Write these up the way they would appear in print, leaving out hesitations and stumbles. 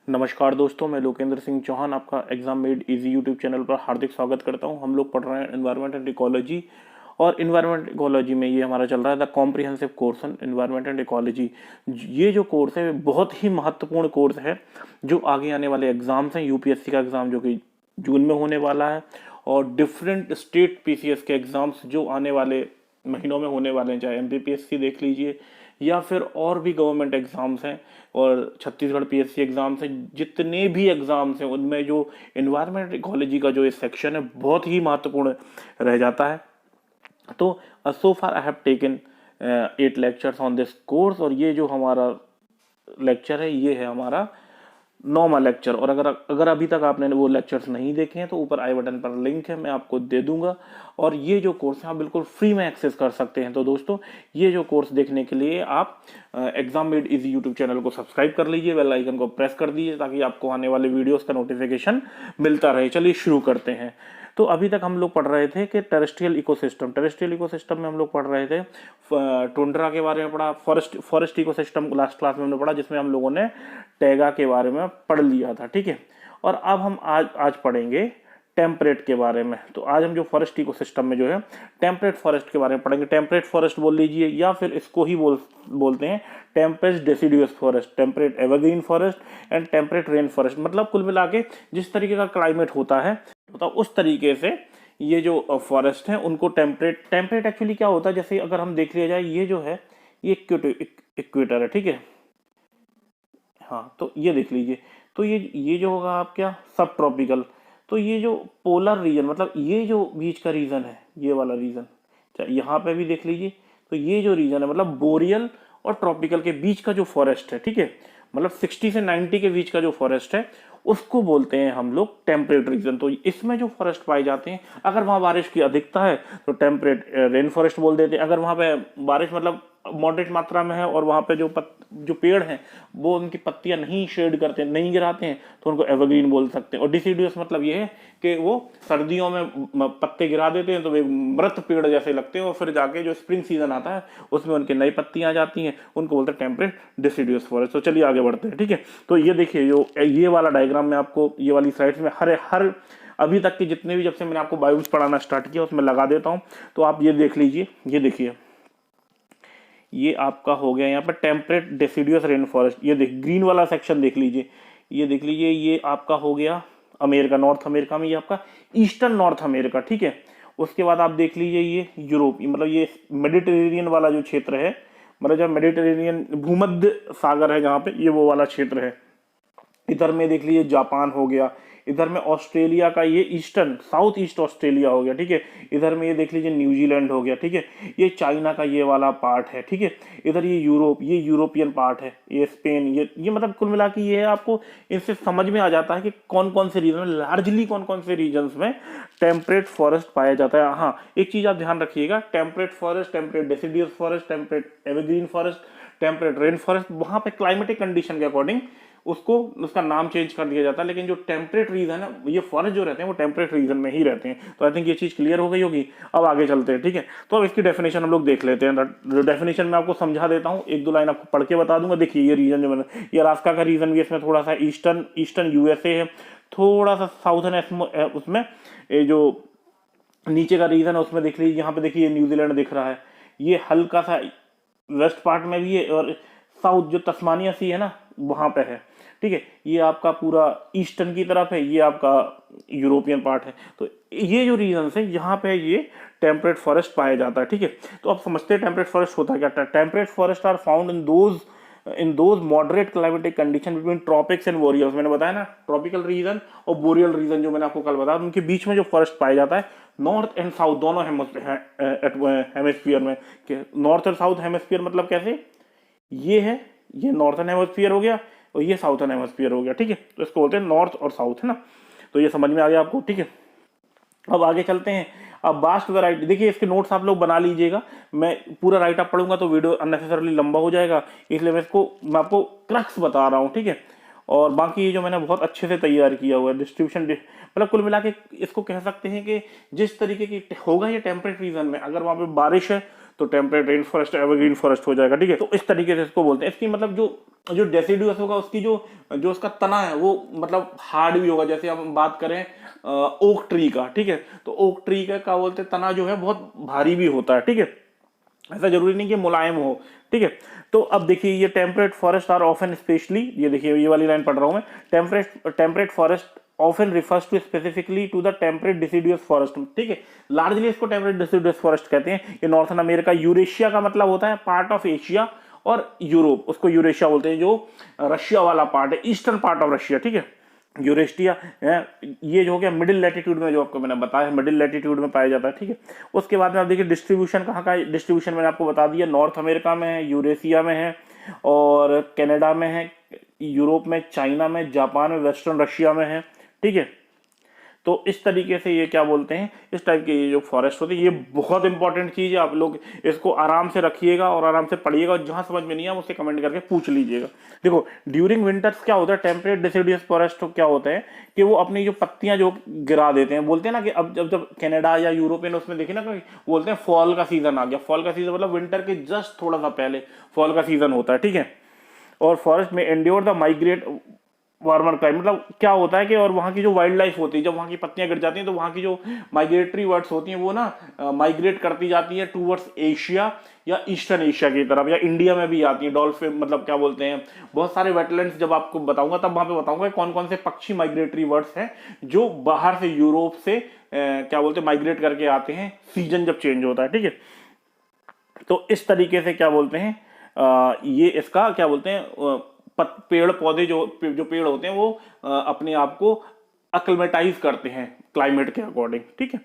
नमस्कार दोस्तों, मैं लोकेंद्र सिंह चौहान आपका exam made easy YouTube channel पर हार्दिक स्वागत करता हूं। हम लोग पढ़ रहे हैं एनवायरनमेंट एंड इकोलॉजी, और एनवायरनमेंट इकोलॉजी में ये हमारा चल रहा है the comprehensive course on environment and ecology. ये जो कोर्स है बहुत ही महत्वपूर्ण कोर्स है जो आगे आने वाले एग्जाम्स हैं। यूपीएससी का एग्जाम जो कि जून में होने वाला है, और डिफरेंट स्टेट पीसीएस के एग्जाम्स जो आने वाले महीनों में होने वाले हैं, चाहे एमपीपीएससी देख लीजिए या फिर और भी गवर्नमेंट एग्जाम्स हैं और छत्तीसगढ़ पीएससी एग्जाम्स हैं। जितने भी एग्जाम्स हैं उनमें जो एनवायरनमेंट इकोलॉजी का जो ये सेक्शन है बहुत ही महत्वपूर्ण रह जाता है। तो so far I have taken 8 lectures on this course, और ये जो हमारा लेक्चर है ये है हमारा 9वां लेक्चर। और अगर अभी तक आपने वो लेक्चर्स नहीं देखे हैं तो ऊपर आई बटन पर लिंक है, मैं आपको दे दूंगा। और ये जो कोर्स है आप बिल्कुल फ्री में एक्सेस कर सकते हैं। तो दोस्तों, ये जो कोर्स देखने के लिए आप exam made easy YouTube channel को सब्सक्राइब कर लीजिए, बेल आइकन को प्रेस कर दीजिए ताकि आपको आने वाले वीडियोस का नोटिफिकेशन मिलता रहे। चलिए शुरू करते हैं। तो अभी तक हम लोग पढ़ रहे थे कि टेरेस्ट्रियल इकोसिस्टम में हम लोग पढ़ रहे थे, टुंड्रा के बारे में पढ़ा, फॉरेस्ट इकोसिस्टम लास्ट क्लास में हमने पढ़ा, जिसमें हम लोगों ने टैगा के बारे में पढ़ लिया था। ठीक है, और अब हम आज पढ़ेंगे टेम्परेट के बारे में। तो आज हम जो फॉरेस्ट इकोसिस्टम में जो है टेम्परेट फॉरेस्ट के बारे में पढ़ेंगे। टेम्परेट फॉरेस्ट बोल लीजिए, या फिर इसको ही बोलते हैं temperate deciduous forest, temperate evergreen forest and temperate rain forest. मतलब कुल मिला के जिस तरीके का क्लाइमेट होता है तो उस तरीके से ये जो फॉरेस्ट है उनको टेम्परेट एक्चुअली क्या होता है, जैसे अगर हम देख लिया जाए, ये जो है ये इक्वेटर है। ठीक है, हाँ, तो ये देख लीजिए, तो ये जो होगा आप क्या सब ट्रॉपिकल। तो ये जो पोलर रीजन, मतलब ये जो बीच का रीजन है, ये वाला रीजन, यहाँ पे भी देख लीजिए, तो ये जो रीजन है मतलब बोरियल और ट्रॉपिकल के बीच का जो फॉरेस्ट है, ठीक है, मतलब 60 से 90 के बीच का जो फॉरेस्ट है उसको बोलते हैं हम लोग टेम्परेट रीजन। तो इसमें जो फॉरेस्ट पाए जाते हैं, अगर वहाँ बारिश की अधिकता है तो टेम्परेट रेन फॉरेस्ट बोल देते हैं। अगर वहाँ पे बारिश मतलब मॉडरेट मात्रा में है और वहाँ पे जो पेड़ हैं वो उनकी पत्तियां नहीं शेड करते, नहीं गिराते हैं, तो उनको एवरग्रीन बोल सकते हैं। और डिसीडुअस मतलब ये है कि वो सर्दियों में पत्ते गिरा देते हैं तो वे मृत पेड़ जैसे लगते हैं, और फिर जाके जो स्प्रिंग सीजन आता है उसमें उनकी नई पत्तियां आ जाती हैं, उनको बोलते हैं टेम्परेट डिसीडुअस फॉरेस्ट। तो चलिए आगे बढ़ते हैं। ठीक है, तो ये देखिए, जो ये वाला डायग्राम में आपको ये वाली स्लाइड्स में हर अभी तक के जितने भी, जब से मैंने आपको बायोम्स पढ़ाना स्टार्ट किया उसमें लगा देता हूँ। तो आप ये देख लीजिए, ये देखिए, ये आपका हो गया यहाँ पर टेम्परेट डेसिडुअस रेन फॉरेस्ट। ये देख ग्रीन वाला सेक्शन देख लीजिए, ये देख लीजिए, ये आपका हो गया अमेरिका, नॉर्थ अमेरिका में, ये आपका ईस्टर्न नॉर्थ अमेरिका। ठीक है, उसके बाद आप देख लीजिए ये यूरोप, मतलब ये मेडिटेरेनियन वाला जो क्षेत्र है, मतलब जब मेडिटेरेनियन भूमध्य सागर है जहाँ पे, ये वो वाला क्षेत्र है। इधर में देख लीजिए जापान हो गया, इधर में ऑस्ट्रेलिया का ये ईस्टर्न साउथ ईस्ट ऑस्ट्रेलिया हो गया। ठीक है, इधर में ये देख लीजिए न्यूजीलैंड हो गया। ठीक है, ये चाइना का ये वाला पार्ट है। ठीक है, इधर ये यूरोप, ये यूरोपियन पार्ट है, ये स्पेन, ये मतलब कुल मिला के ये है, आपको इनसे समझ में आ जाता है कि कौन कौन से रीजन में, लार्जली कौन कौन से रीजन में टेम्परेट फॉरेस्ट पाया जाता है। हाँ, एक चीज आप ध्यान रखिएगा, temperate forest, temperate deciduous forest, temperate evergreen forest, temperate rain forest, वहां पे क्लाइमेटिक कंडीशन के अकॉर्डिंग उसका नाम चेंज कर दिया जाता है। लेकिन जो टेम्परेट रीजन है, ये फॉरेस्ट जो रहते हैं वो टेम्परेट रीजन में ही रहते हैं। तो आई थिंक ये चीज क्लियर हो गई होगी। अब आगे चलते हैं। ठीक है, तो अब इसकी डेफिनेशन हम लोग देख लेते हैं। डेफिनेशन में आपको समझा देता हूँ, एक दो लाइन आपको पढ़ के बता दूंगा। देखिए, ये रीजन जो मैंने, ये अलास्का का रीजन भी, इसमें थोड़ा सा ईस्टर्न यूएसए है, थोड़ा सा साउथर्न उसमें ये जो नीचे का रीजन है उसमें देख लीजिए, यहाँ पे देखिए न्यूजीलैंड दिख रहा है, ये हल्का सा वेस्ट पार्ट में भी है, और साउथ जो तस्मानिया सी है ना वहां पे है। ठीक है, ये आपका पूरा ईस्टर्न की तरफ है, ये आपका यूरोपियन पार्ट है। तो ये जो रीजन है यहाँ पे ये टेम्परेट फॉरेस्ट पाया जाता है। ठीक है, तो आप समझते हैं टेम्परेट फॉरेस्ट होता क्या है। Temperate forest are found in those moderate climatic condition between tropics and boreals. मैंने बताया ना, ट्रॉपिकल रीजन और बोरियल रीजन जो मैंने आपको कल बताया, उनके बीच में जो फॉरेस्ट पाया जाता है नॉर्थ एंड साउथ दोनों हेमिस्फीयर में। नॉर्थ और साउथ हेमिस्फीयर मतलब कैसे, ये है, ये नॉर्थर्न हेमिस्फीयर हो गया और ये साउथर्न हेमिस्फीयर हो गया। ठीक है, तो इसको बोलते हैं नॉर्थ और साउथ, है ना। तो ये समझ में आ गया आपको। ठीक है, अब आगे चलते हैं। अब वास्ट वैरायटी, देखिए इसके नोट्स आप लोग बना लीजिएगा। मैं पूरा राइट अप पढ़ूंगा तो वीडियो अननेसेसरली लंबा हो जाएगा, इसलिए मैं आपको क्रक्स बता रहा हूँ। ठीक है, और बाकी ये जो मैंने बहुत अच्छे से तैयार किया हुआ है डिस्ट्रीब्यूशन, मतलब कुल मिला के इसको कह सकते हैं कि जिस तरीके की होगा ये टेम्परेट रीजन में, अगर वहाँ पे बारिश है तो temperate rain forest evergreen forest हो जाएगा, ठीक है। तो इस तरीके से इसको बोलते हैं। इसकी मतलब जो डेसिडुअस होगा उसकी जो उसका तना है वो मतलब हार्ड भी होगा। जैसे हम बात करें ओक ट्री का, ठीक है, तो ओक ट्री का क्या बोलते हैं, तना जो है बहुत भारी भी होता है, ठीक है, ऐसा जरूरी नहीं कि मुलायम हो, ठीक है। तो अब देखिए ये temperate forest are often specially, ये देखिए ये वाली लाइन पढ़ रहा हूं मैं, temperate forest often refers to specifically to the temperate deciduous forest, ठीक है। लार्जली इसको टेम्परेट डिसिडुअस फॉरेस्ट कहते हैं। ये नॉर्थन अमेरिका, यूरेशिया का मतलब होता है पार्ट ऑफ एशिया, और यूरोप उसको यूरेशिया बोलते हैं, जो रशिया वाला पार्ट है, ईस्टर्न पार्ट ऑफ रशिया, ठीक है। यूरेशिया ये जो हो गया मिडिल लैटिट्यूड में, जो आपको मैंने बताया मिडिल लैटिट्यूड में पाया जाता है, ठीक है। उसके बाद में आप देखिए डिस्ट्रीब्यूशन कहाँ का है। डिस्ट्रीब्यूशन मैंने आपको बता दिया, नॉर्थ अमेरिका में है, यूरेशिया में है, और कनाडा में है, यूरोप में, चाइना में, जापान में, वेस्टर्न रशिया में है, ठीक है। तो इस तरीके से ये क्या बोलते हैं, इस टाइप के ये जो फॉरेस्ट होते हैं, ये बहुत इंपॉर्टेंट चीज़ है। आप लोग इसको आराम से रखिएगा और आराम से पढ़िएगा, और जहाँ समझ में नहीं आया मुझसे कमेंट करके पूछ लीजिएगा। देखो ड्यूरिंग विंटर्स क्या होता है, टेम्परेट डिसिडुअस फॉरेस्ट क्या होता है कि वो अपनी जो पत्तियां जो गिरा देते हैं, बोलते हैं ना कि अब जब कनाडा या यूरोपियन उसमें देखे ना, बोलते हैं फॉल का सीजन आ गया। फॉल का सीजन मतलब विंटर के जस्ट थोड़ा सा पहले फॉल का सीजन होता है, ठीक है। और फॉरेस्ट में endure the migrate warmer climate, मतलब क्या होता है कि और वहाँ की जो वाइल्ड लाइफ होती है, जब वहाँ की पत्तियां गिर जाती हैं तो वहाँ की जो माइग्रेटरी बर्ड्स होती हैं वो ना माइग्रेट करती जाती है टूवर्ड्स एशिया या ईस्टर्न एशिया की तरफ, या इंडिया में भी आती है। डॉल्फिन मतलब क्या बोलते हैं, बहुत सारे वेटलैंड्स जब आपको बताऊंगा तब वहाँ पे बताऊंगा कौन कौन से पक्षी माइग्रेटरी बर्ड्स हैं जो बाहर से यूरोप से क्या बोलते हैं माइग्रेट करके आते हैं सीजन जब चेंज होता है, ठीक है। तो इस तरीके से क्या बोलते हैं ये इसका क्या बोलते हैं पेड़ पौधे जो पेड़ होते हैं वो अपने आप को अक्लमेटाइज करते हैं क्लाइमेट के अकॉर्डिंग, ठीक है।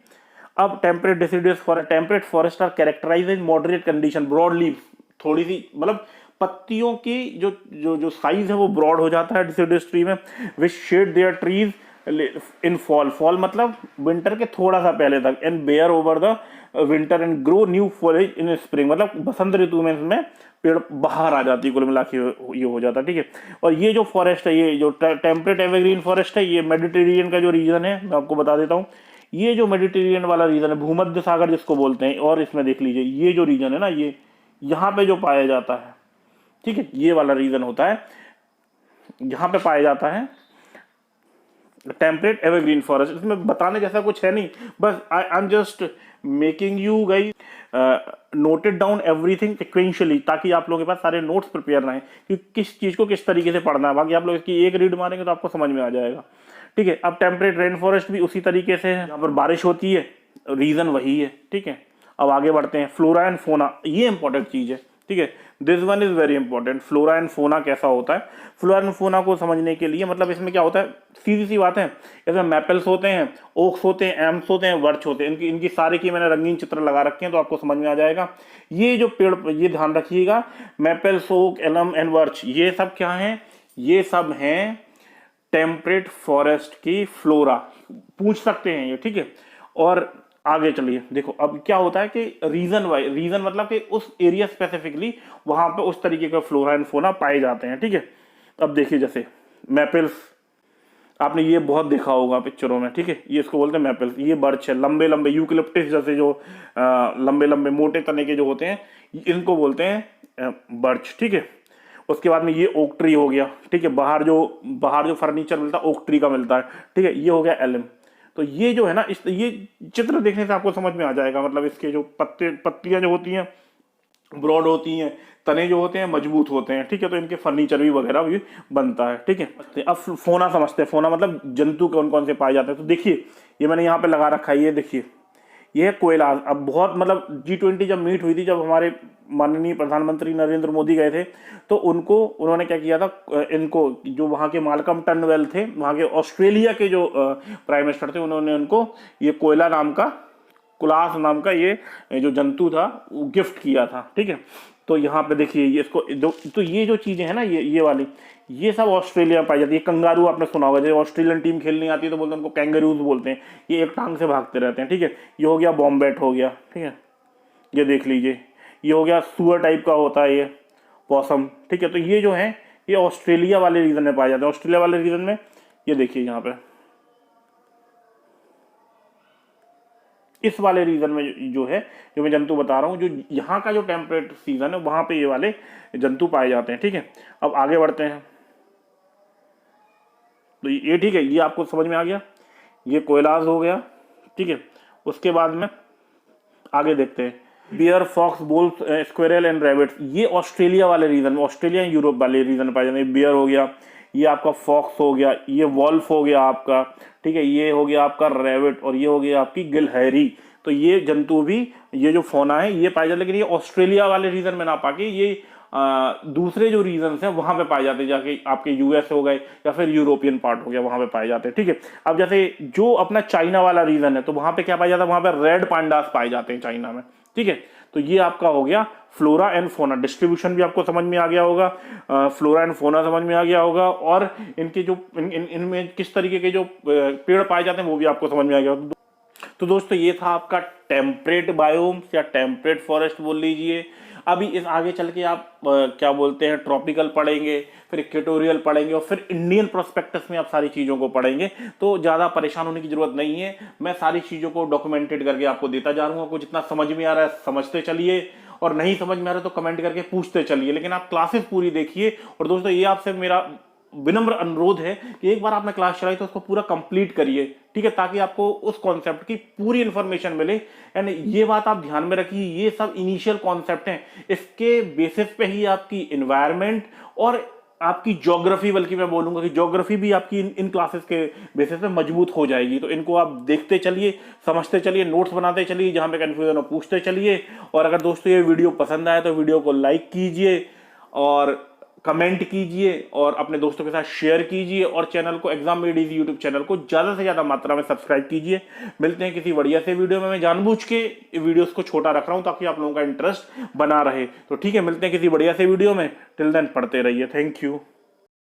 अब temperate deciduous forest, temperate forest are characterized in moderate condition, broad leaves, थोड़ी सी मतलब पत्तियों की जो जो जो साइज है वो ब्रॉड हो जाता है डिसिडुअस ट्री में, which shed their trees in fall, fall मतलब विंटर के थोड़ा सा पहले तक, and bare over the winter and grow new foliage in spring, मतलब बसंत ऋतु में इसमें पेड़ बाहर आ जाती है, कुल मिला के ये हो जाता है, ठीक है। और ये जो फॉरेस्ट है, ये जो टेम्परेट एवरग्रीन फॉरेस्ट है, ये मेडिटेरेनियन का जो रीजन है मैं आपको बता देता हूँ। ये जो मेडिटेरेनियन वाला रीजन है, भूमध्य सागर जिसको बोलते हैं, और इसमें देख लीजिए ये जो रीजन है ना, ये यहाँ पे जो पाया जाता है, ठीक है, ये वाला रीजन होता है, यहाँ पे पाया जाता है टेम्परेट एवरग्रीन फॉरेस्ट। इसमें बताने जैसा कुछ है नहीं, बस I am just making you guys noted down everything sequentially, ताकि आप लोगों के पास सारे नोट्स प्रिपेयर रहें कि किस चीज़ को किस तरीके से पढ़ना है। बाकी आप लोग इसकी एक रीड मारेंगे तो आपको समझ में आ जाएगा, ठीक है। अब टेम्परेट रेन फॉरेस्ट भी उसी तरीके से है, यहाँ पर बारिश होती है, रीज़न वही है, ठीक है। अब आगे बढ़ते हैं, फ्लोरा एंड फोना, ये इंपॉर्टेंट चीज़ है, ठीक है। This one is very important. Flora and fauna कैसा होता है, फ्लोरा एंड फोना को समझने के लिए मतलब इसमें क्या होता है, सीधी सी बात है, इसमें मैपल्स होते हैं, ओक्स होते हैं, एम्स होते हैं, वर्च होते हैं, इनकी सारे की मैंने रंगीन चित्र लगा रखे हैं तो आपको समझ में आ जाएगा। ये जो पेड़, ये ध्यान रखिएगा, मैपल्स, ओक, एलम एंड वर्च, ये सब क्या हैं, ये सब हैं टेम्परेट फॉरेस्ट की फ्लोरा, पूछ सकते हैं ये, ठीक है। और आगे चलिए, देखो अब क्या होता है कि रीजन मतलब कि उस एरिया स्पेसिफिकली वहां पे उस तरीके का फ्लोरा एंड फोना पाए जाते हैं, ठीक है। अब देखिए जैसे मैपल्स, आपने ये बहुत देखा होगा पिक्चरों में, ठीक है, ये इसको बोलते हैं मैपल्स। ये बर्च है, लंबे लंबे यूकलिप्टिस जैसे जो लंबे लंबे मोटे तने के जो होते हैं, इनको बोलते हैं बर्च, ठीक है। उसके बाद में ये ओक ट्री हो गया, ठीक है, बाहर जो फर्नीचर मिलता है ओक ट्री का मिलता है, ठीक है। ये हो गया एलम। तो ये जो है ना, ये चित्र देखने से आपको समझ में आ जाएगा, मतलब इसके जो पत्तियां जो होती हैं ब्रॉड होती हैं, तने जो होते हैं मजबूत होते हैं, ठीक है। तो इनके फर्नीचर भी वगैरह भी बनता है, ठीक है। अब फोना समझते हैं, फोना मतलब जंतु कौन कौन से पाए जाते हैं। तो देखिए ये मैंने यहाँ पे लगा रखा है, ये देखिए ये है कोयला। अब बहुत मतलब G20 जब मीट हुई थी, जब हमारे माननीय प्रधानमंत्री नरेंद्र मोदी गए थे, तो उन्होंने क्या किया था, इनको जो वहाँ के मालकम टर्नवेल थे, वहाँ के ऑस्ट्रेलिया के जो प्राइम मिनिस्टर थे, उन्होंने उनको ये कोयला नाम का, कुलास नाम का ये जो जंतु था वो गिफ्ट किया था, ठीक है। तो यहाँ पे देखिए ये इसको तो ये जो चीज़ें हैं ना, ये वाली, ये सब ऑस्ट्रेलिया में पाई जाती है। कंगारू आपने सुना होगा, जब ऑस्ट्रेलियन टीम खेलने आती है तो बोलते हैं उनको कैंगरूज बोलते हैं। ये एक टांग से भागते रहते हैं, ठीक है। ये हो गया बॉम्बैट हो गया, ठीक है, ये देख लीजिए। ये हो गया सुअर टाइप का होता है ये पॉसम, ठीक है। तो ये जो है ये ऑस्ट्रेलिया वाले रीजन में पाए जाते हैं। ऑस्ट्रेलिया वाले रीजन में ये देखिए यहाँ पे इस वाले रीजन में जो है, जो मैं जंतु बता रहा हूँ, जो यहाँ का जो टेम्परेट सीजन है वहाँ पे ये वाले जंतु पाए जाते हैं। ठीक है, अब आगे बढ़ते हैं। तो ये ठीक है, ये आपको समझ में आ गया, ये कोयलाज हो गया। ठीक है, उसके बाद में आगे देखते हैं। Bear, fox, bulls, squirrel and rabbits, ये ऑस्ट्रेलिया वाले रीजन में, ऑस्ट्रेलिया एंड यूरोप वाले रीजन में पाए जाते हैं। बियर हो गया, ये आपका फॉक्स हो गया, ये वॉल्फ हो गया आपका। ठीक है, ये हो गया आपका रैबिट, और ये हो गया आपकी गिलहरी। तो ये जंतु भी, ये जो फोना है ये पाए जाते, लेकिन ये ऑस्ट्रेलिया वाले रीजन में ना पाके ये दूसरे जो रीजन हैं वहां पे पाए जाते हैं, जाके आपके यूएस हो गए या फिर यूरोपियन पार्ट हो गया, वहां पे पाए जाते हैं। ठीक है, अब जैसे जो अपना चाइना वाला रीजन है तो वहां पे क्या पाया जाता है, वहां पे रेड पांडास पाए जाते हैं चाइना में। ठीक है, तो ये आपका हो गया फ्लोरा एंड फोना। डिस्ट्रीब्यूशन भी आपको समझ में आ गया होगा, फ्लोरा एंड फोना समझ में आ गया होगा, और इनके जो इनमें किस तरीके के जो पेड़ पाए जाते हैं वो भी आपको समझ में आ गया। तो दोस्तों ये था आपका टेम्परेट बायोम्स या टेम्परेट फॉरेस्ट बोल लीजिए। अभी इस आगे चल के आप क्या बोलते हैं, ट्रॉपिकल पढ़ेंगे, फिर इक्वेटोरियल पढ़ेंगे, और फिर इंडियन प्रोस्पेक्टस में आप सारी चीज़ों को पढ़ेंगे। तो ज़्यादा परेशान होने की जरूरत नहीं है, मैं सारी चीज़ों को डॉक्यूमेंटेड करके आपको देता जा रहा हूँ। आपको जितना समझ में आ रहा है समझते चलिए, और नहीं समझ में आ रहा है तो कमेंट करके पूछते चलिए, लेकिन आप क्लासेस पूरी देखिए। और दोस्तों ये आपसे मेरा विनम्र अनुरोध है कि एक बार आपने क्लास चलाई तो उसको पूरा कंप्लीट करिए। ठीक है, ताकि आपको उस कॉन्सेप्ट की पूरी इंफॉर्मेशन मिले। एंड ये बात आप ध्यान में रखिए, ये सब इनिशियल कॉन्सेप्ट हैं, इसके बेसिस पे ही आपकी इन्वायरमेंट और आपकी ज्योग्राफी, बल्कि मैं बोलूंगा कि ज्योग्राफी भी आपकी इन क्लासेस के बेसिस पे मजबूत हो जाएगी। तो इनको आप देखते चलिए, समझते चलिए, नोट्स बनाते चलिए, जहां पे कंफ्यूजन हो पूछते चलिए। और अगर दोस्तों ये वीडियो पसंद आए तो वीडियो को लाइक कीजिए और कमेंट कीजिए और अपने दोस्तों के साथ शेयर कीजिए, और चैनल को exam made easy YouTube channel को ज़्यादा से ज़्यादा मात्रा में सब्सक्राइब कीजिए। मिलते हैं किसी बढ़िया से वीडियो में। मैं जानबूझ के वीडियोस को छोटा रख रहा हूं ताकि आप लोगों का इंटरेस्ट बना रहे। तो ठीक है, मिलते हैं किसी बढ़िया से वीडियो में। टिल देन पढ़ते रहिए। Thank you.